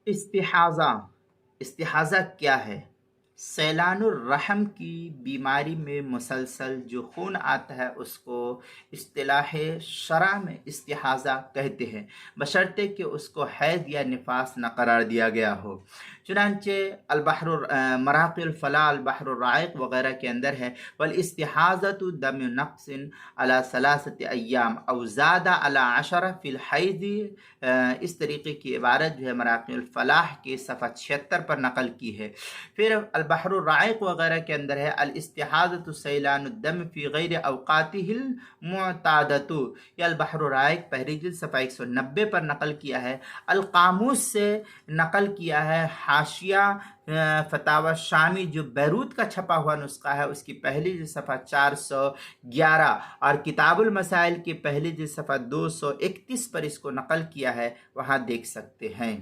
استحاضہ، استحاضہ کیا ہے؟ سیلان الرحم کی بیماری میں مسلسل جو خون آتا ہے اس کو اصطلاح شرع میں استحاضہ کہتے ہیں، بشرطے کہ اس کو حیض یا نفاس نہ قرار دیا گیا ہو۔ چنانچہ مراقی الفلاح، البحر الرائق وغیرہ کے اندر ہے والاستحاضۃ دم نقص علی ثلاثۃ ایام او زاد علی 10 فی الحیض، اس طریقے کی عبارت جو ہے مراقی الفلاح کے صفحہ 76 پر نقل کی ہے۔ پھر البحر الرائق وغیرہ کے اندر ہے الاستحاضۃ سیلان الدم فی غیر اوقاتہ المعتادۃ، یہ البحر الرائق پہلی جلد صفحہ 190 پر نقل کیا ہے۔ القاموس سے نقل کیا ہے حاشیہ فتاوی شامی جو بیروت کا چھپا ہوا نسخہ ہے، اس کی پہلی جلد صفحہ 411 اور کتاب المسائل کی پہلی جلد صفحہ 231 پر اس کو نقل کیا ہے، وہاں دیکھ سکتے ہیں۔